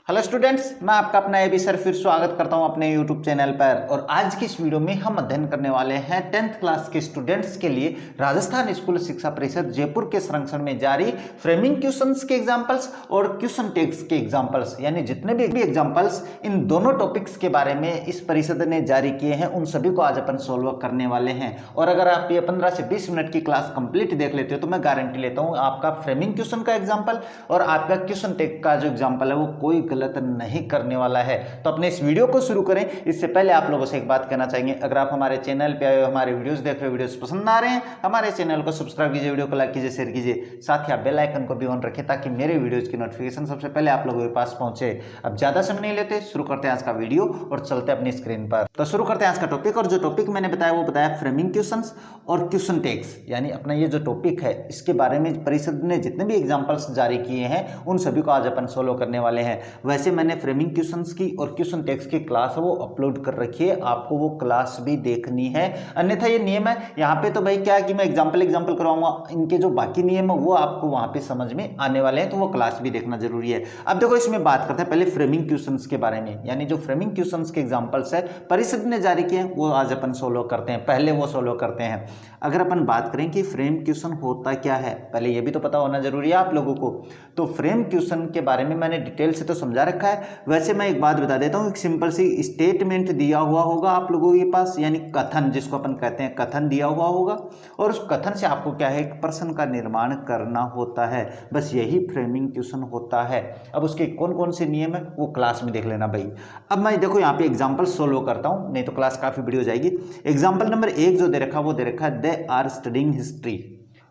Hello students, मैं आपका अपना एबी सर फिर स्वागत करता हूं अपने यूट्यूब चैनल पर। और आज की इस वीडियो में हम अध्ययन करने वाले हैं 10th क्लास के स्टूडेंट्स के लिए राजस्थान स्कूल शिक्षा परिषद जयपुर के संरक्षण में जारी फ्रेमिंग क्वेश्चंस के एग्जांपल्स और क्वेश्चन टेक्स्ट के एग्जांपल्स, यानी जितने भी एग्जांपल्स इन दोनों टॉपिक्स के बारे में इस परिषद ने जारी किए हैं उन सभी को आज अपन सोल्व करने वाले हैं। और अगर आप ये 15 से 20 मिनट की क्लास कंप्लीट देख लेते हो तो मैं गारंटी लेता हूँ आपका फ्रेमिंग क्वेश्चन का एग्जाम्पल और आपका क्वेश्चन टेक्स्ट का जो एग्जाम्पल है वो कोई गलत नहीं करने वाला है। तो अपने इस वीडियो को शुरू करें इससे पहले आप लोगों से एक बात कहना चाहेंगे, अगर आप हमारे चैनल पे आए हो, हमारे वीडियोस देख रहे हो, वीडियोस पसंद आ रहे हैं, हमारे चैनल को सब्सक्राइब कीजिए, वीडियो को लाइक कीजिए, शेयर कीजिए, साथ ही आप बेल आइकन को भी ऑन रखें ताकि मेरे वीडियोस की नोटिफिकेशन सबसे पहले आप लोगों के पास पहुंचे। अब ज्यादा समय नहीं लेते, शुरू करते हैं आज का वीडियो और चलते हैं अपनी स्क्रीन पर। तो शुरू करते हैं आज का टॉपिक। और जो टॉपिक मैंने बताया वो बताया फ्रेमिंग क्वेश्चंस और क्वेश्चन टेक्स्ट, यानी अपना ये जो टॉपिक है इसके बारे में परिषद ने जितने भी एग्जाम्पल्स जारी किए हैं उन सभी को आज अपन सोल्व करने वाले हैं। वैसे मैंने फ्रेमिंग क्वेश्चंस की और क्वेश्चन टेक्स्ट की क्लास है वो अपलोड कर रखी है, आपको वो क्लास भी देखनी है। अन्यथा ये नियम है यहाँ पे तो भाई क्या है कि मैं एग्जाम्पल करवाऊंगा, इनके जो बाकी नियम है वो आपको वहां पे समझ में आने वाले हैं, तो वो क्लास भी देखना जरूरी है। अब देखो इसमें बात करते हैं पहले फ्रेमिंग क्वेश्चंस के बारे में, यानी जो फ्रेमिंग क्वेश्चंस के एग्जाम्पल्स है परिषद ने जारी किए हैं वो आज अपन सोल्व करते हैं। पहले वो सोल्व करते हैं। अगर अपन बात करें कि फ्रेम क्वेश्चन होता क्या है, पहले ये भी तो पता होना जरूरी है आप लोगों को। तो फ्रेम क्वेश्चन के बारे में मैंने डिटेल से तो समझा रखा है। वैसे मैं एक बात बता देता हूँ, एक सिंपल सी स्टेटमेंट दिया हुआ होगा आप लोगों के पास, यानी कथन जिसको अपन कहते हैं, कथन दिया हुआ होगा और उस कथन से आपको क्या है एक प्रश्न का निर्माण करना होता है। बस यही फ्रेमिंग क्वेश्चन होता है। अब उसके कौन कौन से नियम है वो क्लास में देख लेना भाई। अब मैं देखो यहाँ पे एग्जाम्पल सोल्व करता हूँ, नहीं तो क्लास काफी बड़ी हो जाएगी। एग्जाम्पल नंबर 1 जो दे रखा वो दे रखा है दे आर स्टडिंग हिस्ट्री,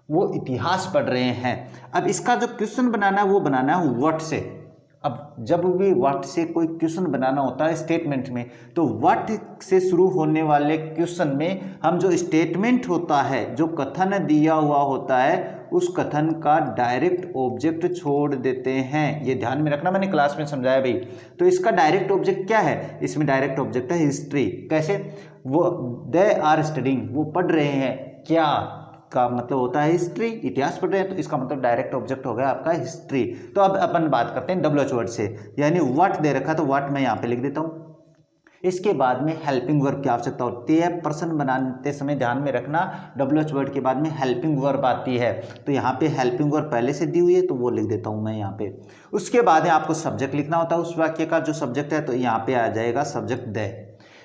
वो इतिहास पढ़ रहे हैं। अब इसका जो क्वेश्चन बनाना है वो बनाना है व्हाट से। अब जब भी व्हाट से कोई क्वेश्चन बनाना होता है स्टेटमेंट में, तो व्हाट से शुरू होने वाले क्वेश्चन में हम जो स्टेटमेंट होता है, जो कथन दिया हुआ होता है, उस कथन का डायरेक्ट ऑब्जेक्ट छोड़ देते हैं। ये ध्यान में रखना, मैंने क्लास में समझाया भाई। तो इसका डायरेक्ट ऑब्जेक्ट क्या है, इसमें डायरेक्ट ऑब्जेक्ट है हिस्ट्री। कैसे? वो दे आर स्टडिंग, वो पढ़ रहे हैं, क्या का मतलब होता है हिस्ट्री, इतिहास पढ़ रहे हैं, तो इसका मतलब डायरेक्ट ऑब्जेक्ट हो गया आपका हिस्ट्री। तो अब अपन बात करते हैं डब्ल्यू एच वर्ड से, यानी व्हाट दे रखा तो व्हाट मैं यहाँ पे लिख देता हूँ। इसके बाद में हेल्पिंग वर्ब की आवश्यकता होती है। प्रश्न बनाते समय ध्यान में रखना डब्ल्यू एच वर्ड के बाद में हेल्पिंग वर्ब आती है, तो यहाँ पे हेल्पिंग वर्ब पहले से दी हुई है तो वो लिख देता हूँ मैं यहाँ पे। उसके बाद में आपको सब्जेक्ट लिखना होता है उस वाक्य का, जो सब्जेक्ट है तो यहाँ पे आ जाएगा सब्जेक्ट दे।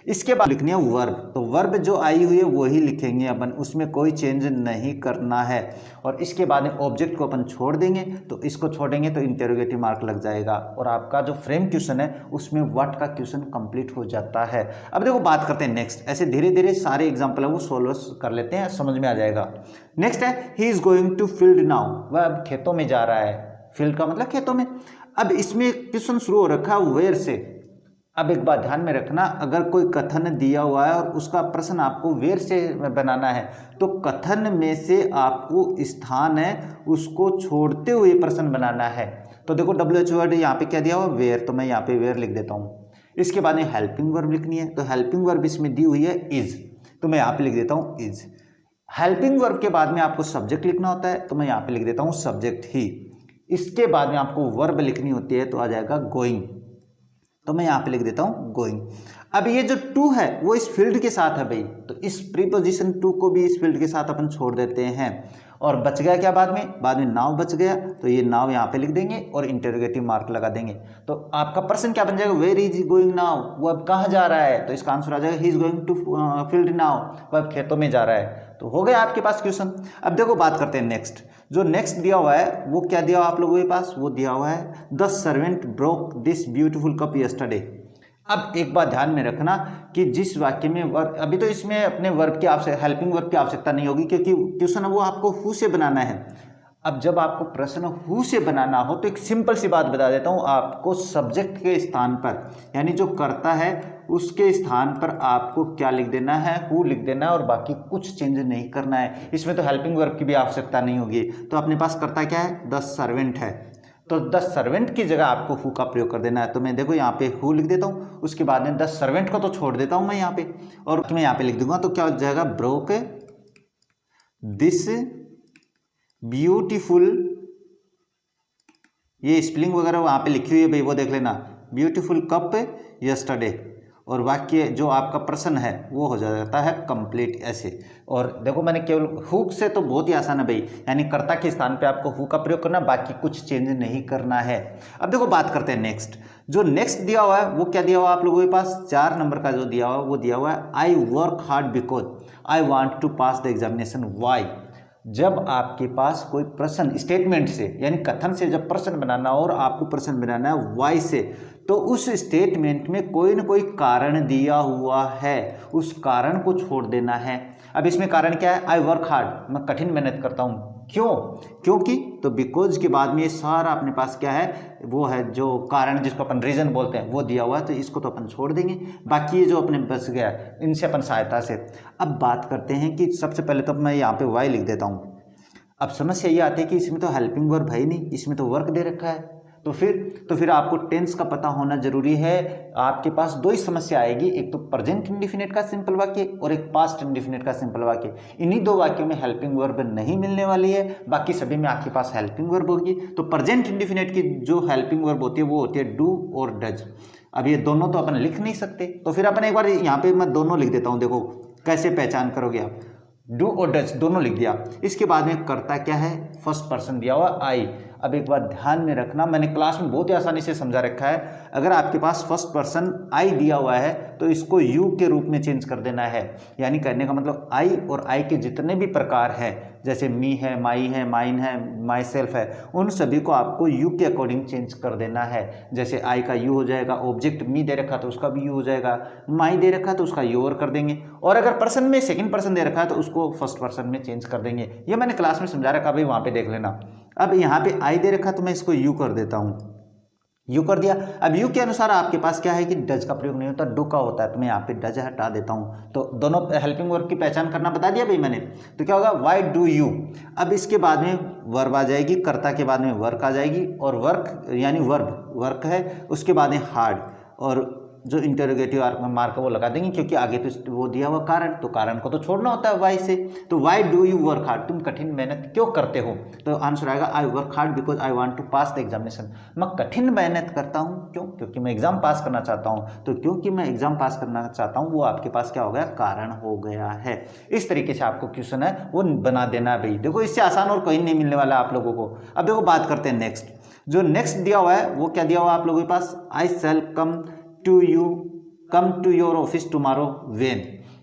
इसके बाद लिखनी है वर्ब, तो वर्ब जो आई हुई है वही लिखेंगे अपन, उसमें कोई चेंज नहीं करना है। और इसके बाद में ऑब्जेक्ट को अपन छोड़ देंगे, तो इसको छोड़ेंगे तो इंटरोगेटिव मार्क लग जाएगा और आपका जो फ्रेम क्वेश्चन है उसमें व्हाट का क्वेश्चन कंप्लीट हो जाता है। अब देखो बात करते हैं नेक्स्ट, ऐसे धीरे धीरे सारे एग्जाम्पल है वो सोल्व कर लेते हैं, समझ में आ जाएगा। नेक्स्ट है he is going to field now, वह अब खेतों में जा रहा है। फील्ड का मतलब खेतों में। अब इसमें क्वेश्चन शुरू हो रखा है वेयर से। अब एक बात ध्यान में रखना, अगर कोई कथन दिया हुआ है और उसका प्रश्न आपको वेयर से बनाना है, तो कथन में से आपको स्थान है उसको छोड़ते हुए प्रश्न बनाना है। तो देखो डब्ल्यू एच वर्ड यहाँ पे क्या दिया हुआ वेयर, तो मैं यहाँ पे वेयर लिख देता हूँ। इसके बाद में हेल्पिंग वर्ब लिखनी है, तो हेल्पिंग वर्ब इसमें दी हुई है इज, तो मैं यहाँ पे लिख देता हूँ इज। हेल्पिंग वर्ब के बाद में आपको सब्जेक्ट लिखना होता है, तो मैं यहाँ पे लिख देता हूँ सब्जेक्ट ही। इसके बाद में आपको वर्ब लिखनी होती है तो आ जाएगा गोइंग, तो मैं यहाँ पे लिख देता हूँ गोइंग। अब ये जो टू है वो इस फील्ड के साथ है भाई, तो इस प्रीपोजिशन टू को भी इस फील्ड के साथ अपन छोड़ देते हैं। और बच गया क्या बाद में नाव बच गया, तो ये नाव यहाँ पे लिख देंगे और इंटरोगेटिव मार्क लगा देंगे। तो आपका प्रश्न क्या बन जाएगा, वेयर इज गोइंग नाउ, वो अब कहाँ जा रहा है, तो इसका आंसर आ जाएगा he is going to field now, वो अब खेतों में जा रहा है। तो हो गया आपके पास क्वेश्चन। अब देखो बात करते हैं नेक्स्ट, जो नेक्स्ट दिया हुआ है वो क्या दिया हुआ आप लोगों के पास, वो दिया हुआ है the servant broke this beautiful cup yesterday. अब एक बात ध्यान में रखना कि जिस वाक्य में वर्ब, अभी तो इसमें अपने वर्ब की आवश्यकता, हेल्पिंग वर्ब की आवश्यकता नहीं होगी क्योंकि क्वेश्चन वो आपको हु से बनाना है। अब जब आपको प्रश्न हु से बनाना हो तो एक सिंपल सी बात बता देता हूँ, आपको सब्जेक्ट के स्थान पर, यानी जो करता है उसके स्थान पर आपको क्या लिख देना है, हु लिख देना है और बाकी कुछ चेंज नहीं करना है। इसमें तो हेल्पिंग वर्ब की भी आवश्यकता नहीं होगी। तो अपने पास करता क्या है, द सर्वेंट है, तो द सर्वेंट की जगह आपको हु का प्रयोग कर देना है। तो मैं देखो यहाँ पे हु लिख देता हूँ, उसके बाद में द सर्वेंट को तो छोड़ देता हूँ मैं यहाँ पे, और मैं यहाँ पे लिख दूंगा तो क्या हो जाएगा, ब्रोक दिस ब्यूटीफुल, ये स्पेलिंग वगैरह वहाँ पे लिखी हुई है भाई वो देख लेना, ब्यूटीफुल कप यस्टरडे, और वाक्य जो आपका प्रश्न है वो हो जाता है कंप्लीट ऐसे। और देखो मैंने केवल हु से तो बहुत ही आसान है भाई, यानी कर्ता के स्थान पे आपको हु का प्रयोग करना, बाकी कुछ चेंज नहीं करना है। अब देखो बात करते हैं नेक्स्ट। जो नेक्स्ट दिया हुआ है वो क्या दिया हुआ है आप लोगों के पास, 4 नंबर का जो दिया हुआ है वो दिया हुआ है I work hard because I want to pass the examination why. जब आपके पास कोई प्रश्न स्टेटमेंट से यानी कथन से जब प्रश्न बनाना हो और आपको प्रश्न बनाना है वाई से, तो उस स्टेटमेंट में कोई ना कोई कारण दिया हुआ है, उस कारण को छोड़ देना है। अब इसमें कारण क्या है, आई वर्क हार्ड, मैं कठिन मेहनत करता हूँ। क्यों? क्योंकि, तो बिकॉज के बाद में ये सारा अपने पास क्या है, वो है जो कारण जिसको अपन रीजन बोलते हैं वो दिया हुआ है, तो इसको तो अपन छोड़ देंगे। बाकी ये जो अपने बच गया इनसे अपन सहायता से। अब बात करते हैं कि सबसे पहले तो मैं यहाँ पे वाई लिख देता हूँ। अब समस्या ये आती है कि इसमें तो हेल्पिंग वर्ब है ही नहीं, इसमें तो वर्क दे रखा है। तो फिर आपको टेंस का पता होना जरूरी है। आपके पास दो ही समस्या आएगी, एक तो प्रेजेंट इंडिफिनिट का सिंपल वाक्य और एक पास्ट इंडिफिनिट का सिंपल वाक्य। इन्हीं दो वाक्यों में हेल्पिंग वर्ब नहीं मिलने वाली है, बाकी सभी में आपके पास हेल्पिंग वर्ब होगी। तो प्रेजेंट इंडिफिनिट की जो हेल्पिंग वर्ब होती है वो होती है डू और डज। अब ये दोनों तो अपन लिख नहीं सकते, तो फिर अपन एक बार यहाँ पे मैं दोनों लिख देता हूँ। देखो कैसे पहचान करोगे आप, डू और डज दोनों लिख दिया। इसके बाद में कर्ता क्या है, फर्स्ट पर्सन दिया हुआ आई। अब एक बात ध्यान में रखना, मैंने क्लास में बहुत ही आसानी से समझा रखा है, अगर आपके पास फर्स्ट पर्सन आई दिया हुआ है तो इसको यू के रूप में चेंज कर देना है। यानी कहने का मतलब आई और आई के जितने भी प्रकार हैं, जैसे मी है, माई है, माइन है, माई सेल्फ है, उन सभी को आपको यू के अकॉर्डिंग चेंज कर देना है। जैसे आई का यू हो जाएगा, ऑब्जेक्ट मी दे रखा तो उसका भी यू हो जाएगा, माई दे रखा तो उसका योर कर देंगे, और अगर पर्सन में सेकंड पर्सन दे रखा है तो उसको फर्स्ट पर्सन में चेंज कर देंगे। ये मैंने क्लास में समझा रखा, भाई वहाँ पे देख लेना। अब यहाँ पे आई दे रखा तो मैं इसको यू कर देता हूँ, यू कर दिया। अब यू के अनुसार आपके पास क्या है कि डज का प्रयोग नहीं होता, डू का होता है, तो मैं यहाँ पे डज हटा देता हूँ। तो दोनों हेल्पिंग वर्ब की पहचान करना बता दिया भाई मैंने। तो क्या होगा, वाई डू यू। अब इसके बाद में वर्ब आ जाएगी, कर्ता के बाद में वर्क आ जाएगी, और वर्क यानी वर्क है, उसके बाद में हार्ड, और जो इंटरोगेटिव मार्क है वो लगा देंगे, क्योंकि आगे तो वो दिया हुआ कारण, तो कारण को तो छोड़ना होता है वाई से। तो why do you work hard, तुम कठिन मेहनत क्यों करते हो? तो आंसर आएगा I work hard because I want to pass the examination. मैं कठिन मेहनत करता हूँ क्यों? क्योंकि मैं एग्जाम पास करना चाहता हूँ। तो क्योंकि मैं एग्जाम पास करना चाहता हूँ, वो आपके पास क्या हो गया, कारण हो गया है। इस तरीके से आपको क्वेश्चन है वो बना देना है भाई। देखो इससे आसान और कहीं नहीं मिलने वाला आप लोगों को। अब देखो बात करते हैं नेक्स्ट। जो नेक्स्ट दिया हुआ है वो क्या दिया हुआ है आप लोगों के पास, I shall come to your office tomorrow when.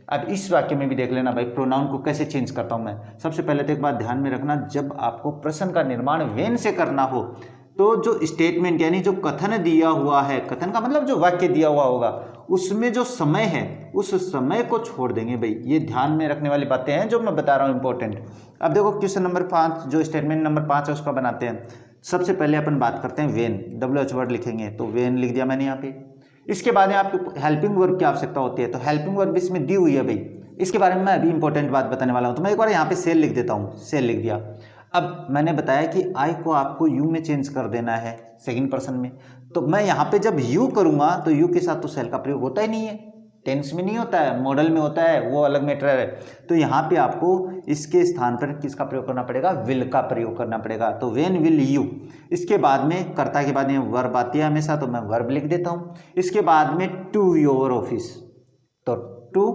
अब इस वाक्य में भी देख लेना भाई, प्रोनाउन को कैसे चेंज करता हूं मैं। सबसे पहले तो एक बात ध्यान में रखना, जब आपको प्रश्न का निर्माण व्हेन से करना हो तो जो स्टेटमेंट यानी जो कथन दिया हुआ है, कथन का मतलब जो वाक्य दिया हुआ होगा, उसमें जो समय है उस समय को छोड़ देंगे भाई। ये ध्यान में रखने वाली बातें हैं जो मैं बता रहा हूँ इंपॉर्टेंट। अब देखो क्वेश्चन नंबर 5, जो स्टेटमेंट नंबर 5 है उसका बनाते हैं। सबसे पहले अपन बात करते हैं वेन, WH वर्ड लिखेंगे, तो वेन लिख दिया मैंने यहाँ पे। इसके बाद में आपको हेल्पिंग वर्ब की आवश्यकता होती है, तो हेल्पिंग वर्ब इसमें दी हुई है भाई। इसके बारे में मैं अभी इंपॉर्टेंट बात बताने वाला हूँ, तो मैं एक बार यहाँ पे सेल लिख देता हूँ, सेल लिख दिया। अब मैंने बताया कि आई को आपको यू में चेंज कर देना है सेकंड पर्सन में, तो मैं यहाँ पे जब यू करूँगा तो यू के साथ तो सेल का प्रयोग होता ही नहीं है, टेंस में नहीं होता है, मॉडल में होता है, वो अलग मैटर है। तो यहाँ पे आपको इसके स्थान पर किसका प्रयोग करना पड़ेगा, विल का प्रयोग करना पड़ेगा। तो व्हेन विल यू, इसके बाद में कर्ता के बाद में वर्ब आती है हमेशा, तो मैं वर्ब लिख देता हूँ। इसके बाद में टू योर ऑफिस, तो to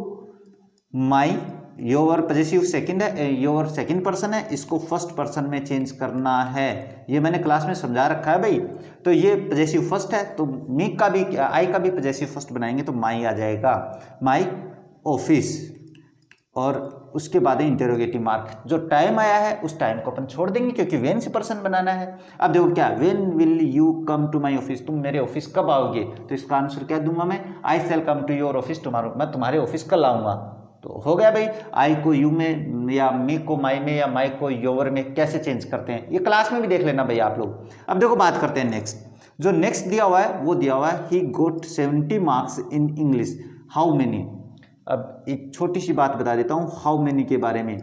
my, your possessive second है, योर सेकंड पर्सन है, इसको फर्स्ट पर्सन में चेंज करना है। ये मैंने क्लास में समझा रखा है भाई। तो ये पॉजेसिव फर्स्ट है, तो मी का भी, आई का भी पॉजेसिव फर्स्ट बनाएंगे तो माई आ जाएगा, माई ऑफिस। और उसके बाद इंटरोगेटिव मार्क, जो टाइम आया है उस टाइम को अपन छोड़ देंगे क्योंकि वेन से पर्सन बनाना है। अब देखो क्या, when will you come to my office, तुम मेरे ऑफिस कब आओगे? तो इसका आंसर क्या दूंगा मैं, I shall come to your office tomorrow, मैं तुम्हारे ऑफिस कल आऊंगा। तो हो गया भाई, आई को यू में या मी को माई में या माई को योर में कैसे चेंज करते हैं, ये क्लास में भी देख लेना भाई आप लोग। अब देखो बात करते हैं नेक्स्ट। जो नेक्स्ट दिया हुआ है वो दिया हुआ है ही गोट 70 marks in English, how many. अब एक छोटी सी बात बता देता हूँ हाउ मेनी के बारे में।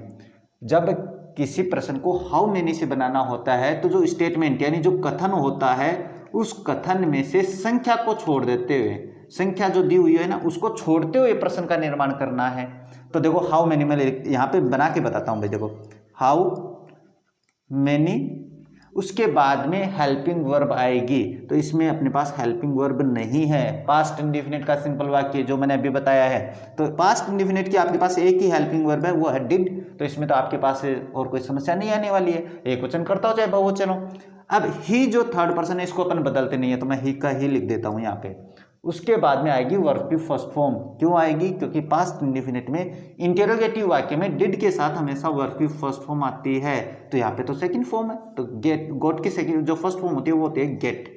जब किसी प्रश्न को हाउ मेनी से बनाना होता है तो जो स्टेटमेंट यानी जो कथन होता है उस कथन में से संख्या को छोड़ देते हुए, संख्या जो दी हुई है ना उसको छोड़ते हुए प्रश्न का निर्माण करना है। तो देखो हाउ मेनी, मैं यहाँ पे बना के बताता हूँ भाई। देखो हाउ मेनी, उसके बाद में हेल्पिंग वर्ब आएगी, तो इसमें अपने पास हेल्पिंग वर्ब नहीं है। पास्ट इंडेफिनिट का सिंपल वाक्य जो मैंने अभी बताया है, तो पास्ट इंडेफिनिट की आपके पास एक ही हेल्पिंग वर्ब है, वो है डिड। तो इसमें तो आपके पास और कोई समस्या नहीं आने वाली है, एक वचन करता हो चाहे बहुवचन हो। अब ही जो थर्ड पर्सन है इसको अपन बदलते नहीं है, तो मैं ही का ही लिख देता हूँ यहाँ पे। उसके बाद में आएगी वर्ब की फर्स्ट फॉर्म। क्यों आएगी? क्योंकि पास्ट इंडेफिनिट में इंटेरोगेटिव वाक्य में डिड के साथ हमेशा वर्ब की फर्स्ट फॉर्म आती है, तो यहाँ पे तो सेकंड फॉर्म है, तो गेट गोट की सेकंड जो फर्स्ट फॉर्म होती है वो होती है गेट।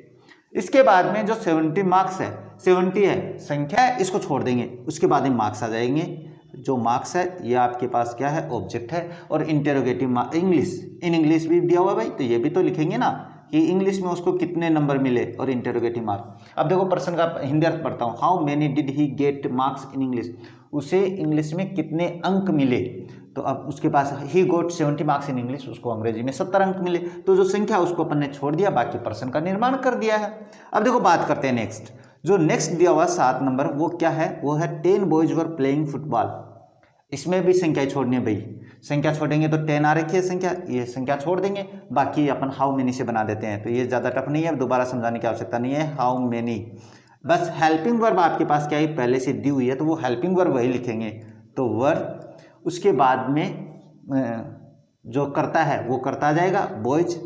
इसके बाद में जो 70 मार्क्स है, 70 है संख्या है, इसको छोड़ देंगे, उसके बाद में मार्क्स आ जाएंगे। जो मार्क्स है ये आपके पास क्या है? ऑब्जेक्ट है। और इंटेरोगेटिव इंग्लिश, इन इंग्लिश भी दिया हुआ है भाई, तो ये भी तो लिखेंगे ना कि इंग्लिश में उसको कितने नंबर मिले, और इंटेरोगेटिव मार्क। अब देखो प्रश्न का हिंदी अर्थ पढ़ता हूँ, how many did he get marks in English, उसे इंग्लिश में कितने अंक मिले। तो अब उसके पास ही गोट 70 मार्क्स इन इंग्लिश, उसको अंग्रेजी में 70 अंक मिले, तो जो संख्या उसको अपन ने छोड़ दिया, बाकी प्रश्न का निर्माण कर दिया है। अब देखो बात करते हैं नेक्स्ट, जो नेक्स्ट दिया हुआ 7 नंबर, वो क्या है? वो है 10 बॉयज वर प्लेइंग फुटबॉल। इसमें भी संख्या छोड़नी है भाई, संख्या छोड़ेंगे तो 10 आ रखी है संख्या, ये संख्या छोड़ देंगे, बाकी अपन हाउ मेनी से बना देते हैं, तो ये ज़्यादा टफ नहीं है, दोबारा समझाने की आवश्यकता नहीं है। हाउ मेनी, बस हेल्पिंग वर्ब आपके पास क्या है? पहले से दी हुई है, तो वो हेल्पिंग वर्ब वही लिखेंगे। तो वर्ब, उसके बाद में जो करता है वो करता आ जाएगा, बॉयज,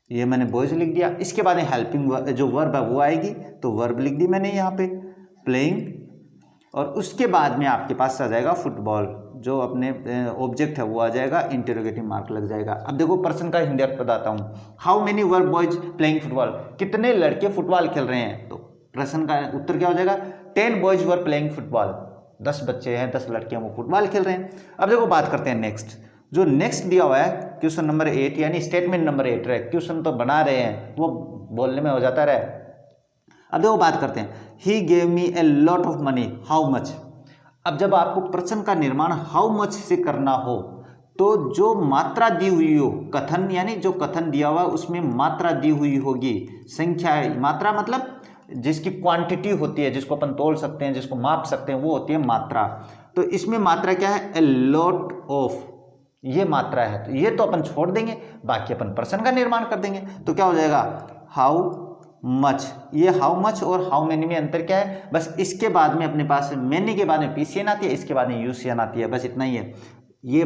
ये मैंने बॉयज लिख दिया। इसके बाद में हेल्पिंग जो वर्ब है वो आएगी, तो वर्ब लिख दी मैंने यहाँ पे, प्लेइंग। और उसके बाद में आपके पास आ जाएगा फुटबॉल, जो अपने ऑब्जेक्ट है वो आ जाएगा, इंटेरोगेटिव मार्क लग जाएगा। अब देखो प्रश्न का हिंदी अर्थ बताता हूँ, how many were boys playing football, कितने लड़के फुटबॉल खेल रहे हैं, तो प्रश्न का उत्तर क्या हो जाएगा? 10 बॉयज वर प्लेइंग फुटबॉल, 10 बच्चे हैं, 10 लड़के हैं, वो फुटबॉल खेल रहे हैं। अब देखो बात करते हैं नेक्स्ट, जो नेक्स्ट दिया हुआ है क्वेश्चन नंबर 8, यानी स्टेटमेंट नंबर 8 रहे, क्वेश्चन तो बना रहे हैं, वो बोलने में हो जाता रहे। अब देखो बात करते हैं, he gave me a lot of money, how much. अब जब आपको प्रश्न का निर्माण हाउ मच से करना हो, तो जो मात्रा दी हुई हो, कथन यानी जो कथन दिया हुआ उसमें मात्रा दी हुई होगी, संख्या है, मात्रा मतलब जिसकी क्वांटिटी होती है, जिसको अपन तोल सकते हैं, जिसको माप सकते हैं, वो होती है मात्रा। तो इसमें मात्रा क्या है? ए लॉट ऑफ, ये मात्रा है, तो ये तो अपन छोड़ देंगे, बाकी अपन प्रश्न का निर्माण कर देंगे। तो क्या हो जाएगा? How much. ये हाउ मच और हाउ मेनी में अंतर क्या है? बस इसके बाद में अपने पास मेनी के बाद में पीसीएन आती है, इसके बाद में यूसीएन आती है, बस इतना ही है। ये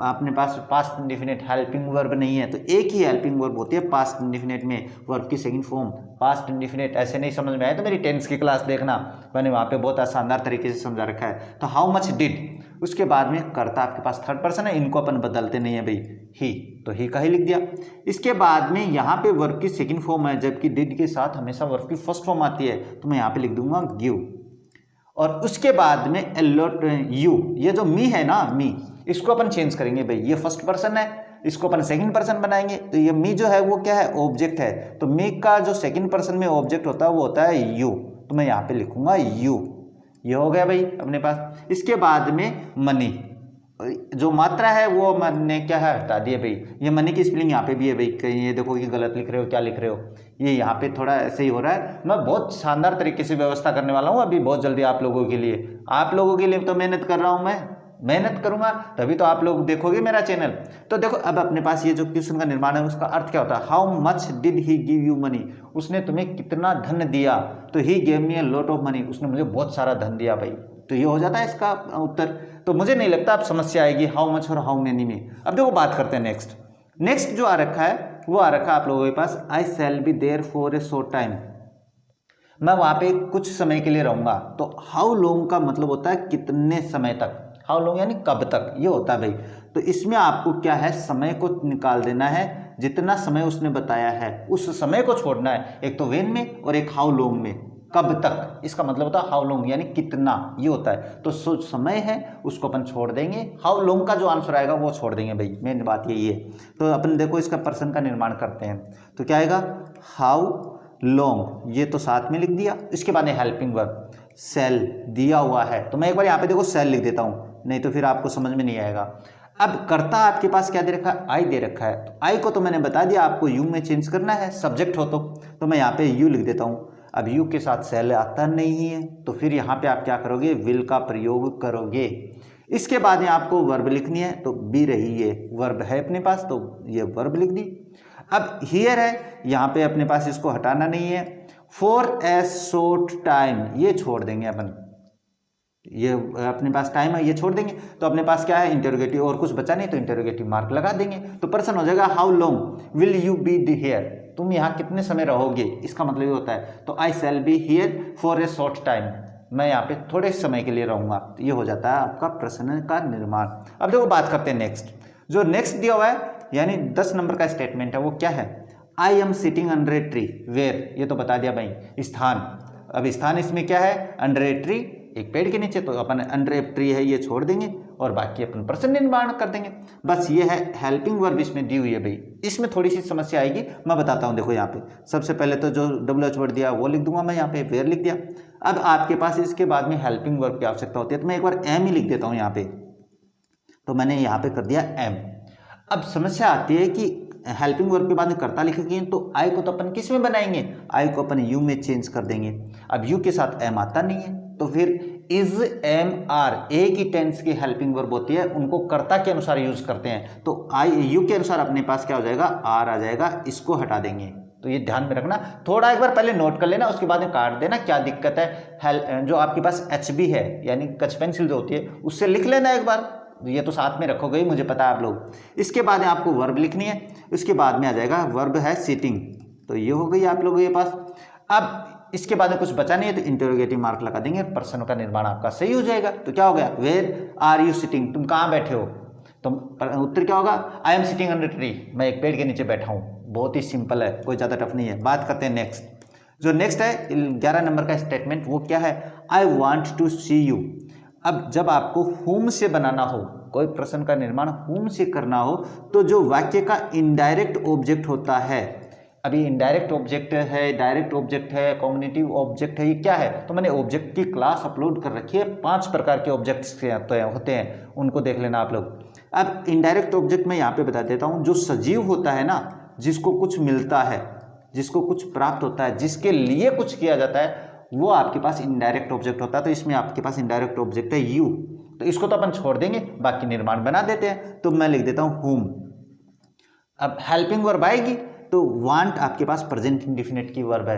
अपने पास पास्ट इंडेफिनिट हेल्पिंग वर्ब नहीं है, तो एक ही हेल्पिंग वर्ब होती है पास्ट इंडेफिनिट में, वर्ब की सेकंड फॉर्म पास्ट इंडेफिनिट। ऐसे नहीं समझ में आए तो मेरी 10th की क्लास देखना, मैंने वहाँ पे बहुत शानदार तरीके से समझा रखा है। तो हाउ मच डिड, उसके बाद में कर्ता आपके पास थर्ड पर्सन है, इनको अपन बदलते नहीं है भाई, ही, तो ही का ही लिख दिया। इसके बाद में यहाँ पे वर्ब की सेकंड फॉर्म है, जबकि डिड के साथ हमेशा वर्ब की फर्स्ट फॉर्म आती है, तो मैं यहाँ पे लिख दूंगा गिव। और उसके बाद में अलॉट यू, ये जो मी है ना, मी, इसको अपन चेंज करेंगे भाई, ये फर्स्ट पर्सन है, इसको अपन सेकंड पर्सन बनाएंगे, तो ये मी जो है वो क्या है? ऑब्जेक्ट है, तो मी का जो सेकंड पर्सन में ऑब्जेक्ट होता है वो होता है यू, तो मैं यहाँ पे लिखूंगा यू। ये हो गया भाई अपने पास। इसके बाद में मनी, जो मात्रा है वो मैंने क्या है? हटा दिया भाई। ये मनी की स्पेलिंग यहाँ पे भी है भाई, कहीं ये देखो कि गलत लिख रहे हो, क्या लिख रहे हो, ये यहाँ पे थोड़ा ऐसे ही हो रहा है। मैं बहुत शानदार तरीके से व्यवस्था करने वाला हूँ अभी बहुत जल्दी आप लोगों के लिए। आप लोगों के लिए तो मेहनत कर रहा हूँ, मैं मेहनत करूंगा तभी तो आप लोग देखोगे मेरा चैनल। तो देखो अब अपने पास ये जो क्वेश्चन का निर्माण है उसका अर्थ क्या होता है? How much did he give you money, उसने तुम्हें कितना धन दिया, तो he gave me a lot of money, उसने मुझे बहुत सारा धन दिया भाई, तो ये हो जाता है इसका उत्तर। तो मुझे नहीं लगता अब समस्या आएगी हाउ मच और हाउ मेनी में। अब देखो बात करते हैं नेक्स्ट जो आ रखा है वो आ रखा है आप लोगों के पास, I shall be there for a short time, मैं वहां पे कुछ समय के लिए रहूंगा। तो हाउ लॉन्ग का मतलब होता है कितने समय तक, हाउ लॉन्ग यानी कब तक, ये होता है भाई। तो इसमें आपको क्या है? समय को निकाल देना है, जितना समय उसने बताया है उस समय को छोड़ना है, एक तो वेन में और एक हाउ लॉन्ग में, कब तक, इसका मतलब होता है हाउ लॉन्ग यानी कितना, ये होता है। तो जो समय है उसको अपन छोड़ देंगे, हाउ लॉन्ग का जो आंसर आएगा वो छोड़ देंगे भाई, मेन बात यही है। तो अपन देखो इसका प्रश्न का निर्माण करते हैं, तो क्या आएगा? हाउ लॉन्ग, ये तो साथ में लिख दिया। इसके बाद हेल्पिंग वर्ब सेल दिया हुआ है, तो मैं एक बार यहाँ पे देखो सेल लिख देता हूँ, नहीं तो फिर आपको समझ में नहीं आएगा। अब कर्ता आपके पास क्या दे रखा है? आई दे रखा है, तो आई को तो मैंने बता दिया आपको यू में चेंज करना है, सब्जेक्ट हो तो मैं यहाँ पे यू लिख देता हूँ। अब यू के साथ सेल आता नहीं है, तो फिर यहाँ पे आप क्या करोगे? विल का प्रयोग करोगे। इसके बाद में आपको वर्ब लिखनी है, तो बी रही है, वर्ब है अपने पास, तो ये वर्ब लिख दी। अब हियर है, यहाँ पे अपने पास इसको हटाना नहीं है। फॉर ए शॉर्ट टाइम, ये छोड़ देंगे अपन, ये अपने पास टाइम है, ये छोड़ देंगे। तो अपने पास क्या है, इंटरोगेटिव, और कुछ बचा नहीं तो इंटरोगेटिव मार्क लगा देंगे। तो प्रश्न हो जाएगा how long will you be here, तुम यहाँ कितने समय रहोगे, इसका मतलब ये होता है। तो I shall be here for a short time, मैं यहाँ पे थोड़े समय के लिए रहूँगा। तो ये हो जाता है आपका प्रश्न का निर्माण। अब देखो बात करते हैं नेक्स्ट, जो नेक्स्ट दिया हुआ है यानी 10 नंबर का स्टेटमेंट है, वो क्या है, I am sitting under a tree where, ये तो बता दिया भाई, स्थान। अब स्थान इसमें क्या है, अंडर ए ट्री, एक पेड़ के नीचे, तो अपन अंडर ए ट्री है ये छोड़ देंगे और बाकी अपन प्रश्न निर्माण कर देंगे। बस ये है हेल्पिंग वर्ब इसमें दी हुई है भाई। इसमें थोड़ी सी समस्या आएगी, मैं बताता हूँ। देखो यहाँ पे सबसे पहले तो जो WH वर्ड दिया वो लिख दूंगा मैं, यहाँ पे वेयर लिख दिया। अब आपके पास इसके बाद में हेल्पिंग वर्ब की आवश्यकता होती है, तो मैं एक बार एम ही लिख देता हूँ यहाँ पे। तो मैंने यहाँ पे कर दिया एम। अब समस्या आती है कि हेल्पिंग वर्ब के बाद में कर्ता लिखेंगे तो आई को तो अपन किस में बनाएंगे, आई को अपन यू में चेंज कर देंगे। अब यू के साथ एम आता नहीं है, तो फिर इज, एम, आर एक ही टेंस की हेल्पिंग वर्ब होती है, उनको कर्ता के अनुसार यूज करते हैं। तो आई यू के अनुसार अपने पास क्या हो जाएगा, आर आ जाएगा, इसको हटा देंगे। तो ये ध्यान में रखना, थोड़ा एक बार पहले नोट कर लेना, उसके बाद में काट देना, क्या दिक्कत है। जो आपके पास HB है यानी कच पेंसिल जो होती है उससे लिख लेना एक बार, ये तो साथ में रखोगे ही, मुझे पता है आप लोग। इसके बाद में आपको वर्ब लिखनी है, उसके बाद में आ जाएगा वर्ब है सिटिंग, तो ये हो गई आप लोगों के पास। अब इसके बाद में कुछ बचा नहीं है तो इंटरोगेटिव मार्क लगा देंगे, प्रश्न का निर्माण आपका सही हो जाएगा। तो क्या हो गया, वेयर आर यू सिटिंग, तुम कहाँ बैठे हो, तो उत्तर क्या होगा, आई एम सिटिंग अंडर ट्री, मैं एक पेड़ के नीचे बैठा हूँ। बहुत ही सिंपल है, कोई ज़्यादा टफ नहीं है। बात करते हैं नेक्स्ट, जो नेक्स्ट है 11 नंबर का स्टेटमेंट, वो क्या है, I want to see you. अब जब आपको हुम से बनाना हो, कोई प्रश्न का निर्माण हुम से करना हो, तो जो वाक्य का इनडायरेक्ट ऑब्जेक्ट होता है, अभी इनडायरेक्ट ऑब्जेक्ट है, डायरेक्ट ऑब्जेक्ट है, कॉग्निटिव ऑब्जेक्ट है, ये क्या है, तो मैंने ऑब्जेक्ट की क्लास अपलोड कर रखी है। 5 प्रकार के ऑब्जेक्ट्स होते हैं, उनको देख लेना आप लोग। अब इनडायरेक्ट ऑब्जेक्ट मैं यहाँ पे बता देता हूँ, जो सजीव होता है ना, जिसको कुछ मिलता है, जिसको कुछ प्राप्त होता है, जिसके लिए कुछ किया जाता है, वो आपके पास इनडायरेक्ट ऑब्जेक्ट होता है। तो इसमें आपके पास इनडायरेक्ट ऑब्जेक्ट है यू, तो इसको तो अपन छोड़ देंगे, बाकी निर्माण बना देते हैं। तो मैं लिख देता हूँ हुम। अब हेल्पिंग वर्ब आएगी, तो वांट आपके पास प्रेजेंट इंडिफिनिट की वर्ब है।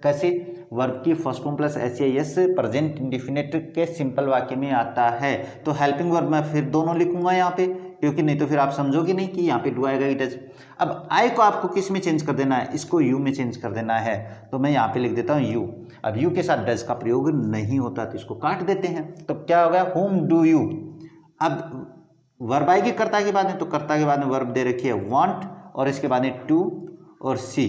कैसे, वर्ब की first form plus S present indefinite के सिंपल वाक्य में आता है। तो हेल्पिंग वर्ब मैं फिर दोनों लिखूंगा यहाँ पे, क्योंकि नहीं तो फिर आप समझोगे नहीं कि यहाँ पे डू आएगा, डज। अब आई को आपको किस में चेंज कर देना है, इसको यू में चेंज कर देना है, तो मैं यहाँ पे लिख देता हूँ यू। अब यू के साथ डज का प्रयोग नहीं होता, तो इसको काट देते हैं। तो क्या हो गया, होम डू यू। अब वर्ब आएगी कर्ता के बाद में, तो कर्ता के बाद में वर्ब दे रखी है वांट, और इसके बाद में टू और सी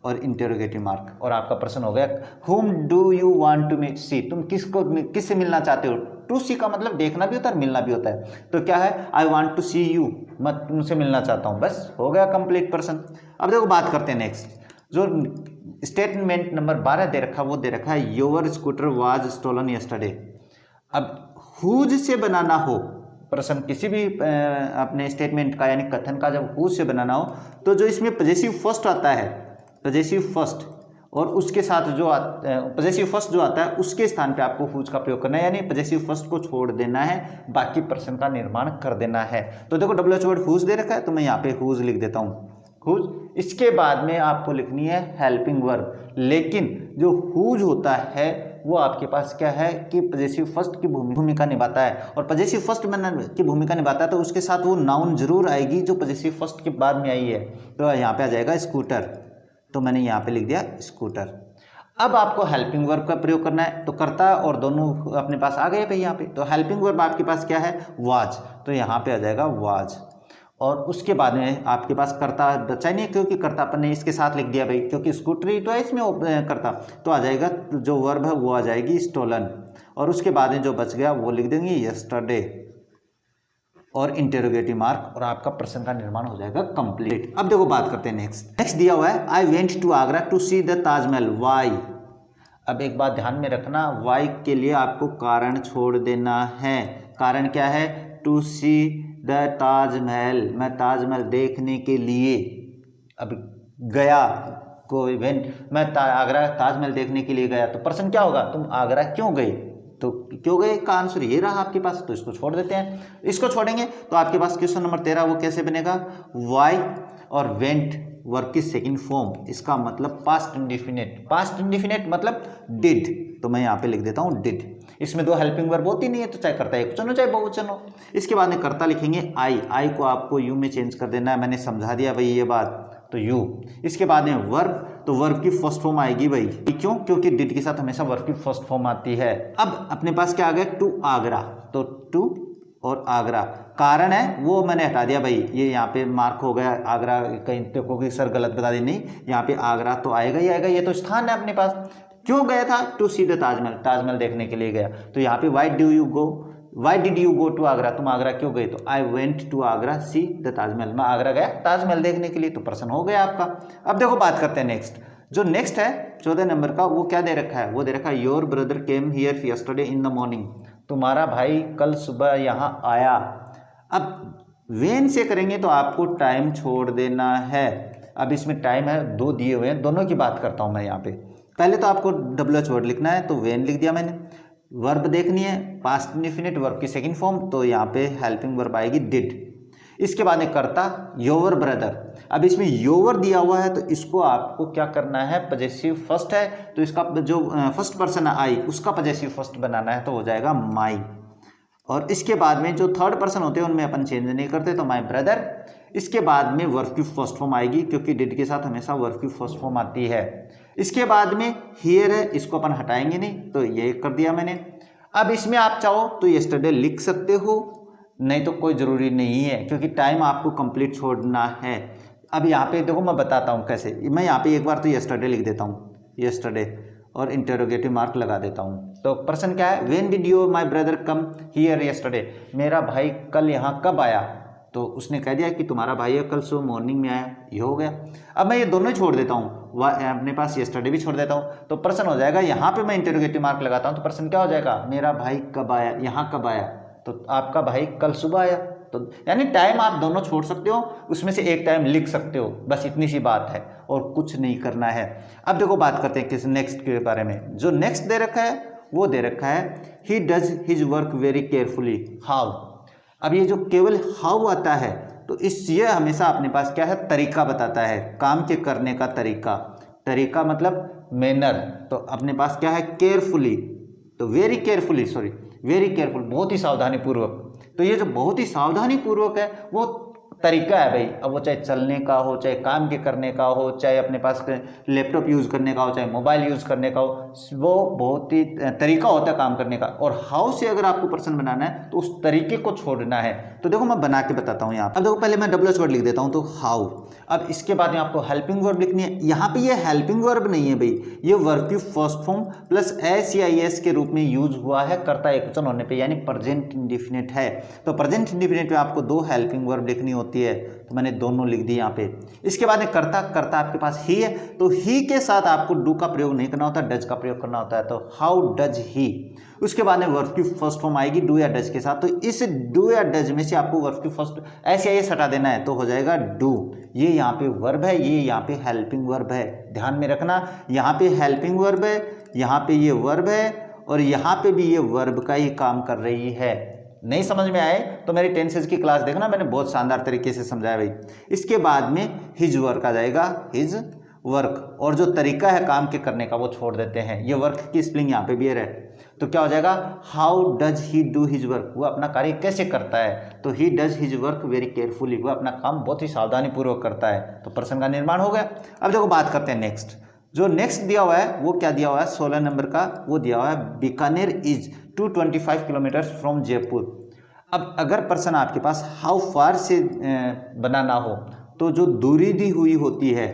और इंटरोगेटिव मार्क, और आपका प्रश्न हो गया whom do you want to meet see, तुम किससे मिलना चाहते हो। टू सी का मतलब देखना भी होता है, मिलना भी होता है। तो क्या है, I want to see you, मैं तुमसे मिलना चाहता हूँ, बस हो गया कंप्लीट प्रश्न। अब देखो बात करते हैं नेक्स्ट, जो स्टेटमेंट नंबर 12 दे रखा, वो दे रखा है your scooter was stolen yesterday. अब हुज से बनाना हो प्रश्न किसी भी अपने स्टेटमेंट का यानी कथन का, जब हुज से बनाना हो, तो जो इसमें पॉजेसिव फर्स्ट आता है, पॉजेसिव फर्स्ट, और उसके साथ जो पॉजेसिव फर्स्ट जो आता है उसके स्थान पे आपको हुज का प्रयोग करना है, यानी पॉजेसिव फर्स्ट को छोड़ देना है, बाकी प्रश्न का निर्माण कर देना है। तो देखो WH वर्ड हुज दे रखा है, तो मैं यहाँ पे हुज लिख देता हूँ, हुज। इसके बाद में आपको लिखनी है हेल्पिंग वर्ब, लेकिन जो हुज होता है वो आपके पास क्या है कि पॉजेसिव फर्स्ट की भूमिका निभाता है, और पॉजेसिव फर्स्ट की भूमिका निभाता है तो उसके साथ वो नाउन जरूर आएगी जो पॉजेसिव फर्स्ट के बाद में आई है। तो यहाँ पे आ जाएगा स्कूटर, तो मैंने यहाँ पे लिख दिया स्कूटर। अब आपको हेल्पिंग वर्ब का प्रयोग करना है, तो कर्ता और दोनों अपने पास आ गए भाई यहाँ पे। तो हेल्पिंग वर्ब आपके पास क्या है, वाज, तो यहाँ पे आ जाएगा वाज, और उसके बाद में आपके पास कर्ता बचा नहीं है, क्योंकि कर्ता अपन ने इसके साथ लिख दिया भाई, क्योंकि स्कूटरी तो है इसमें कर्ता, तो आ जाएगा जो वर्ब है वो आ जाएगी स्टोलन, और उसके बाद में जो बच गया वो लिख देंगे यस्टरडे और इंटरोगेटिव मार्क, और आपका प्रश्न का निर्माण हो जाएगा कंप्लीट। अब देखो बात करते हैं नेक्स्ट दिया हुआ है I went to Agra to see the Taj Mahal, why. अब एक बात ध्यान में रखना, वाई के लिए आपको कारण छोड़ देना है। कारण क्या है, टू सी द ताजमहल, मैं ताजमहल देखने के लिए अब गया, कोई इवेंट, मैं आगरा ताजमहल देखने के लिए गया। तो प्रश्न क्या होगा, तुम आगरा क्यों गए, तो क्यों गए का आंसर ये रहा आपके पास, तो इसको छोड़ देते हैं। इसको छोड़ेंगे तो आपके पास क्वेश्चन नंबर 13 वो कैसे बनेगा, वाई और वेंट, वर्ब की सेकंड फॉर्म, इसका मतलब पास्ट इंडिफिनिट। पास्ट इंडिफिनिट मतलब डिड, तो मैं यहाँ पे लिख देता हूँ डिड। इसमें दो हेल्पिंग वर्ब होती नहीं है, तो चाहे कर्ता एकवचन हो चाहे बहुवचन हो। इसके बाद में कर्ता लिखेंगे आई, आई को आपको यू में चेंज कर देना है, मैंने समझा दिया भाई ये बात, तो यू। इसके बाद में वर्ब, तो वर्ब की फर्स्ट फॉर्म आएगी भाई, क्यों? क्योंकि डिड के साथ हमेशा वर्ब की फर्स्ट फॉर्म आती है। अब अपने पास क्या आ गया? टू आगरा, तो टू और आगरा, कारण है वो मैंने हटा दिया भाई, ये यहाँ पे मार्क हो गया आगरा, कहीं देखो कि सर गलत बता दी, नहीं यहाँ पे आगरा तो आएगा ही आएगा, ये तो स्थान है अपने पास। क्यों गया था? To see the Taj Mahal, Taj Mahal देखने के लिए गया। तो यहाँ पे why did you go to Agra, तुम आगरा क्यों गए? तो I went to Agra see the Taj Mahal, मैं आगरा गया ताजमहल देखने के लिए, तो प्रश्न हो गया आपका। अब देखो बात करते हैं नेक्स्ट, जो नेक्स्ट है 14 नंबर का, वो क्या दे रखा है? वो दे रखा है your brother came here yesterday in the morning, तुम्हारा भाई कल सुबह यहाँ आया। अब वेन से करेंगे तो आपको टाइम छोड़ देना है। अब इसमें टाइम है दो दिए हुए हैं, दोनों की बात करता हूँ मैं यहाँ पे। पहले तो आपको WH वर्ड लिखना है, तो वेन लिख दिया मैंने। वर्ब देखनी है पास्ट इंडेफिनिट, वर्ब की सेकंड फॉर्म, तो यहाँ पे हेल्पिंग वर्ब आएगी डिड। इसके बाद में कर्ता योर ब्रदर। अब इसमें योर दिया हुआ है, तो इसको आपको क्या करना है? पजेसिव फर्स्ट है, तो इसका जो फर्स्ट पर्सन है आई, उसका पजेसिव फर्स्ट बनाना है, तो हो जाएगा माई। और इसके बाद में जो थर्ड पर्सन होते हैं उनमें अपन चेंज नहीं करते, तो माई ब्रदर। इसके बाद में वर्ब की फर्स्ट फॉर्म आएगी, क्योंकि डिड के साथ हमेशा वर्ब की फर्स्ट फॉर्म आती है। इसके बाद में हियर है, इसको अपन हटाएंगे नहीं, तो ये कर दिया मैंने। अब इसमें आप चाहो तो यस्टरडे लिख सकते हो, नहीं तो कोई ज़रूरी नहीं है, क्योंकि टाइम आपको कंप्लीट छोड़ना है। अब यहाँ पे देखो मैं बताता हूँ कैसे। मैं यहाँ पे एक बार तो यस्टरडे लिख देता हूँ, यस्टरडे, और इंटरोगेटिव मार्क लगा देता हूँ। तो प्रश्न क्या है? When did your my brother come here yesterday, मेरा भाई कल यहाँ कब आया? तो उसने कह दिया कि तुम्हारा भाई कल सुबह मॉर्निंग में आया, ये हो गया। अब मैं ये दोनों ही छोड़ देता हूँ, अपने पास यस्टरडे भी छोड़ देता हूँ, तो प्रश्न हो जाएगा, यहाँ पे मैं इंटरोगेटिव मार्क लगाता हूँ, तो प्रश्न क्या हो जाएगा? मेरा भाई कब आया, यहाँ कब आया? तो आपका भाई कल सुबह आया। तो यानी टाइम आप दोनों छोड़ सकते हो, उसमें से एक टाइम लिख सकते हो, बस इतनी सी बात है और कुछ नहीं करना है। अब देखो बात करते हैं किस नेक्स्ट के बारे में। जो नेक्स्ट दे रखा है वो दे रखा है he does his work very carefully how. अब ये जो केवल हाउ आता है, तो ये हमेशा अपने पास क्या है? तरीका बताता है, काम के करने का तरीका। तरीका मतलब मैनर, तो अपने पास क्या है? केयरफुली, तो very carefully, sorry very careful, बहुत ही सावधानी पूर्वक। तो ये जो बहुत ही सावधानी पूर्वक है वो तरीका है भाई। अब वो चाहे चलने का हो, चाहे काम के करने का हो, चाहे अपने पास लैपटॉप यूज़ करने का हो, चाहे मोबाइल यूज़ करने का हो, वो बहुत ही तरीका होता है काम करने का। और हाउ से अगर आपको प्रश्न बनाना है तो उस तरीके को छोड़ना है। तो देखो मैं बना के बताता हूँ यहाँ। अब देखो पहले मैं WH वर्ड लिख देता हूँ, तो हाउ। अब इसके बाद में आपको हेल्पिंग वर्ब लिखनी है। यहाँ पे ये हेल्पिंग वर्ब नहीं है भाई, ये वर्ब की फर्स्ट फॉर्म प्लस एस या एस के रूप में यूज हुआ है कर्ता एकवचन होने पे, यानी प्रेजेंट इंडेफिनिट है। तो प्रेजेंट इंडेफिनिट में आपको दो हेल्पिंग वर्ब लिखनी होती है, तो मैंने दोनों लिख दी यहाँ पे। इसके बाद में कर्ता, कर्ता आपके पास ही है, तो ही के साथ आपको डू का प्रयोग नहीं करना होता, डज का प्रयोग करना होता है। तो हाउ डज ही। उसके बाद में वर्ब की फर्स्ट फॉर्म आएगी डू या डज के साथ, तो इस डू या डज में से आपको वर्ब की फर्स्ट ऐसे या हटा देना है, तो हो जाएगा डू। ये यहाँ पे वर्ब है, ये यहाँ पे हेल्पिंग वर्ब है, ध्यान में रखना। यहाँ पे हेल्पिंग वर्ब है, यहाँ पे ये वर्ब है, और यहाँ पे भी ये वर्ब का ही काम कर रही है। नहीं समझ में आए तो मेरी टेंसेज की क्लास देखना, मैंने बहुत शानदार तरीके से समझाया भाई। इसके बाद में हिज वर्क आ जाएगा, हिज वर्क, और जो तरीका है काम के करने का वो छोड़ देते हैं। ये वर्क की स्पेलिंग यहाँ पे भी है, तो क्या हो जाएगा? How does he do his work, वो अपना कार्य कैसे करता है? तो he does his work very carefully, वो अपना काम बहुत ही सावधानी पूर्वक करता है। तो प्रश्न का निर्माण हो गया। अब देखो बात करते हैं नेक्स्ट। जो नेक्स्ट दिया हुआ है वो क्या दिया हुआ है? 16 नंबर का वो दिया हुआ है Bikaner is 225 kilometre from Jaipur. अब अगर प्रश्न आपके पास हाउ फार से बनाना हो, तो जो दूरी दी हुई होती है,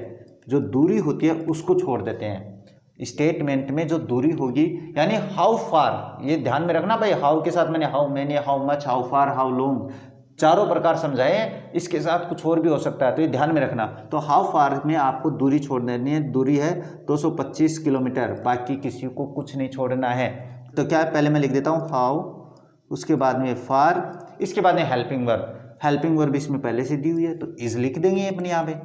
जो दूरी होती है उसको छोड़ देते हैं। स्टेटमेंट में जो दूरी होगी, यानी हाउ फार, ये ध्यान में रखना भाई। हाउ के साथ मैंने how many, how much, how far, how long, चारों प्रकार समझाए, इसके साथ कुछ और भी हो सकता है, तो ये ध्यान में रखना। तो हाउ फार में आपको दूरी छोड़ देनी है। दूरी है 225 किलोमीटर, बाकी किसी को कुछ नहीं छोड़ना है। तो क्या है? पहले मैं लिख देता हूँ हाउ, उसके बाद में फार, इसके बाद में हेल्पिंग वर्ब। हेल्पिंग वर्ब इसमें पहले से दी हुई है, तो इज लिख देंगे अपने यहाँ पे।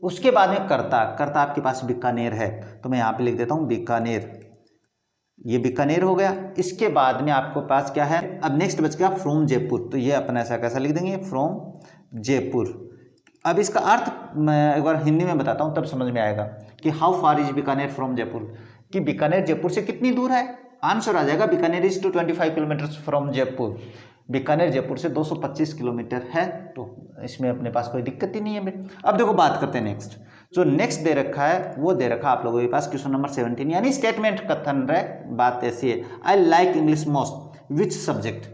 उसके बाद में कर्ता, कर्ता आपके पास बीकानेर है, तो मैं यहाँ पे लिख देता हूँ बीकानेर, ये बीकानेर हो गया। इसके बाद में आपको पास क्या है? अब नेक्स्ट बच गया फ्रॉम जयपुर, तो ये अपना ऐसा कैसा लिख देंगे? फ्रॉम जयपुर। अब इसका अर्थ मैं एक बार हिंदी में बताता हूँ, तब समझ में आएगा कि how far is Bikaner from Jaipur, कि बीकानेर जयपुर से कितनी दूर है। आंसर आ जाएगा Bikaner is to 25 kilometre from Jaipur. Bikaner Jaipur से 225 किलोमीटर है, तो इसमें अपने पास कोई दिक्कत ही नहीं है भाई। अब देखो बात करते हैं नेक्स्ट, जो नेक्स्ट दे रखा है वो दे रखा आप लोगों के पास क्वेश्चन नंबर 17, यानी स्टेटमेंट कथन रहे। बात ऐसी है, I like English most, which subject.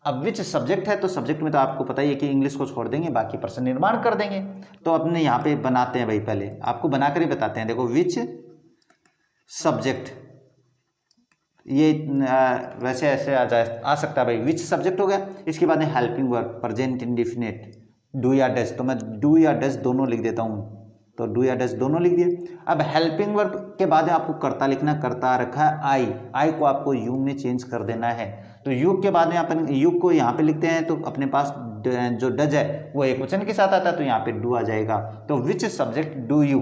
अब विच सब्जेक्ट है तो सब्जेक्ट में तो आपको पता ही है कि इंग्लिश को छोड़ देंगे, बाकी प्रश्न निर्माण कर देंगे। तो अपने यहाँ पे बनाते हैं भाई, पहले आपको बनाकर ही बताते हैं। देखो विच सब्जेक्ट, ये वैसे ऐसे आ सकता है भाई, विच सब्जेक्ट हो गया। इसके बाद में helping verb present indefinite, do या डज, तो मैं डू या डज दोनों लिख देता हूँ, तो डू या डज दोनों लिख दिए। अब हेल्पिंग वर्ब के बाद में आपको कर्ता लिखना, कर्ता रखा है आई को आपको यू में चेंज कर देना है। तो यू के बाद में अपन यू को यहाँ पे लिखते हैं, तो अपने पास जो डज है वो एक वचन के साथ आता है, तो यहाँ पे डू आ जाएगा। तो which subject do you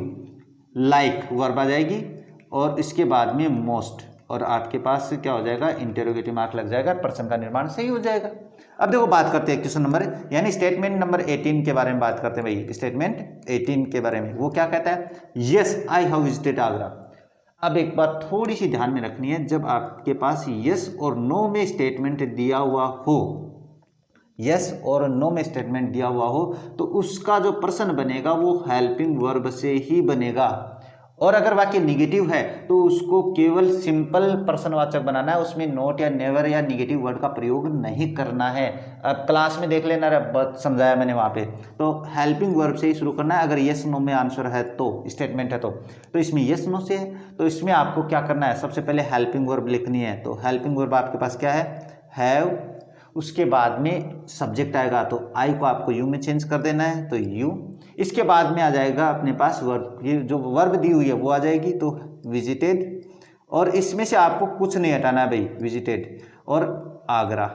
like, verb आ जाएगी, और इसके बाद में मोस्ट, और आपके पास क्या हो जाएगा, इंटेरोगेटिव मार्क लग जाएगा, प्रश्न का निर्माण सही हो जाएगा। अब देखो बात करते हैं क्वेश्चन नंबर, यानी स्टेटमेंट नंबर 18 के बारे में बात करते हैं भाई। स्टेटमेंट 18 के बारे में वो क्या कहता है, yes I have visited Agra. अब एक बात थोड़ी सी ध्यान में रखनी है, जब आपके पास यस और नो में स्टेटमेंट दिया हुआ हो, यस और नो में स्टेटमेंट दिया हुआ हो, तो उसका जो प्रश्न बनेगा वो हेल्पिंग वर्ब से ही बनेगा। और अगर वाक्य निगेटिव है तो उसको केवल सिंपल प्रश्नवाचक बनाना है, उसमें नोट या नेवर या निगेटिव वर्ड का प्रयोग नहीं करना है। अब क्लास में देख लेना, बहुत समझाया मैंने वहाँ पे। तो हेल्पिंग वर्ब से ही शुरू करना है। अगर यस नो में आंसर है तो, स्टेटमेंट है तो इसमें यस नो से है, तो इसमें आपको क्या करना है, सबसे पहले हेल्पिंग वर्ब लिखनी है। तो हेल्पिंग वर्ब आपके पास क्या है, हैव, उसके बाद में सब्जेक्ट आएगा तो आई को आपको यू में चेंज कर देना है, तो यू। इसके बाद में आ जाएगा अपने पास वर्ब, ये जो वर्ब दी हुई है वो आ जाएगी, तो विजिटेड, और इसमें से आपको कुछ नहीं हटाना है भाई, विजिटेड और आगरा,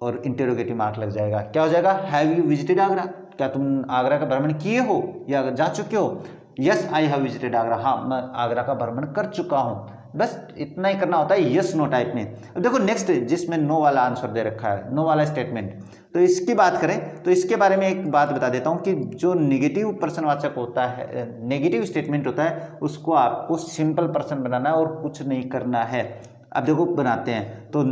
और इंटेरोगेटिव मार्क लग जाएगा। क्या हो जाएगा, हैव यू विजिटेड आगरा, क्या तुम आगरा का भ्रमण किए हो या जा चुके हो। Yes I have visited Agra, हाँ मैं आगरा का भ्रमण कर चुका हूँ। बस इतना ही करना होता है यस नो टाइप में। अब देखो नेक्स्ट, जिसमें नो वाला आंसर दे रखा है, नो वाला स्टेटमेंट, तो इसकी बात करें तो इसके बारे में एक बात बता देता हूँ कि जो नेगेटिव प्रश्नवाचक होता है, नेगेटिव स्टेटमेंट होता है, उसको आपको सिंपल प्रश्न बनाना है और कुछ नहीं करना है। अब देखो बनाते हैं, तो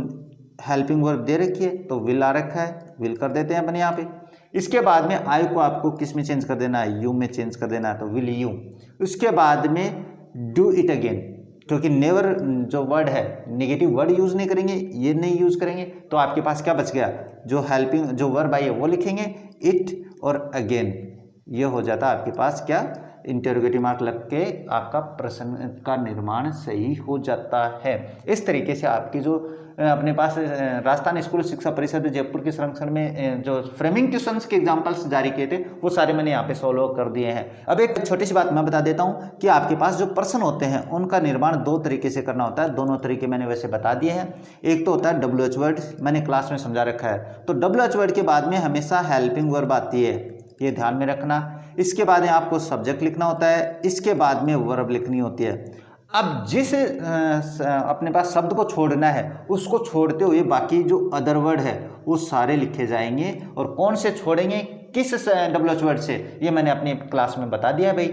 हेल्पिंग वर्ब दे रखी है तो विल आ रखा है, विल कर देते हैं अपन यहाँ पे। इसके बाद में आई को आपको किस में चेंज कर देना है, यू में चेंज कर देना है, तो विल यू। उसके बाद में डू इट अगेन, क्योंकि नेवर जो वर्ड है नेगेटिव वर्ड यूज़ नहीं करेंगे, ये नहीं यूज़ करेंगे, तो आपके पास क्या बच गया, जो हेल्पिंग जो वर्ब आई है वो लिखेंगे, इट और अगेन। ये हो जाता है आपके पास क्या, इंटेरोगेटिव मार्क लग के आपका प्रश्न का निर्माण सही हो जाता है। इस तरीके से आपकी जो अपने पास राजस्थान स्कूल शिक्षा परिषद जयपुर के संरक्षण में जो फ्रेमिंग क्वेश्चंस के एग्जांपल्स जारी किए थे वो सारे मैंने यहाँ पे सॉल्व कर दिए हैं। अब एक छोटी सी बात मैं बता देता हूँ कि आपके पास जो प्रश्न होते हैं उनका निर्माण दो तरीके से करना होता है। दोनों तरीके मैंने वैसे बता दिए हैं। एक तो होता है WH वर्ड, मैंने क्लास में समझा रखा है। तो WH वर्ड के बाद में हमेशा हेल्पिंग वर्ब आती है, ये ध्यान में रखना। इसके बाद में आपको सब्जेक्ट लिखना होता है, इसके बाद में वर्ब लिखनी होती है। अब जिस अपने पास शब्द को छोड़ना है उसको छोड़ते हुए बाकी जो अदर वर्ड है वो सारे लिखे जाएंगे। और कौन से छोड़ेंगे, किस WH वर्ड से, ये मैंने अपनी क्लास में बता दिया है भाई।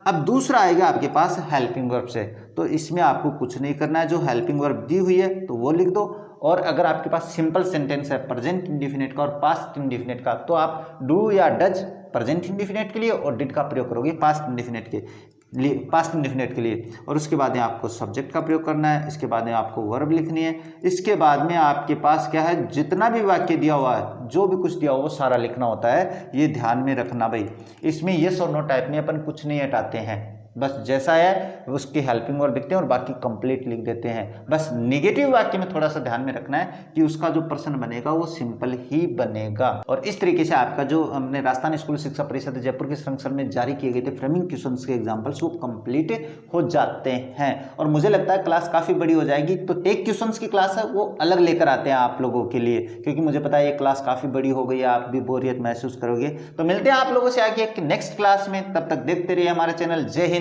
अब दूसरा आएगा आपके पास हेल्पिंग वर्ब से, तो इसमें आपको कुछ नहीं करना है, जो हेल्पिंग वर्ब दी हुई है तो वो लिख दो। और अगर आपके पास सिंपल सेंटेंस है प्रेजेंट इंडिफिनिट का और पास्ट इंडिफिनिट का, तो आप डू या डज प्रेजेंट इंडिफिनिट के लिए और डिड का प्रयोग करोगे पास्ट इंडिफिनिट के लिए। और उसके बाद में आपको सब्जेक्ट का प्रयोग करना है, इसके बाद में आपको वर्ब लिखनी है, इसके बाद में आपके पास क्या है, जितना भी वाक्य दिया हुआ है, जो भी कुछ दिया हुआ वो सारा लिखना होता है। ये ध्यान में रखना भाई। इसमें यस और नो टाइप में अपन कुछ नहीं हटाते हैं, बस जैसा है उसकी हेल्पिंग वर्ब लिखते हैं और बाकी कंप्लीट लिख देते हैं। बस नेगेटिव वाक्य में थोड़ा सा ध्यान में रखना है कि उसका जो प्रश्न बनेगा वो सिंपल ही बनेगा। और इस तरीके से आपका जो हमने राजस्थान स्कूल शिक्षा परिषद जयपुर के संरक्षण में जारी किए गए थे फ्रेमिंग क्वेश्चंस के एग्जांपल्स वो कंप्लीट हो जाते हैं। और मुझे लगता है क्लास काफ़ी बड़ी हो जाएगी, तो टेक क्वेश्चंस की क्लास है वो अलग लेकर आते हैं आप लोगों के लिए, क्योंकि मुझे पता है ये क्लास काफ़ी बड़ी हो गई है, आप भी बोरियत महसूस करोगे। तो मिलते हैं आप लोगों से आगे नेक्स्ट क्लास में, तब तक देखते रहिए हमारे चैनल। जय हिंद,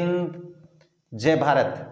जय भारत।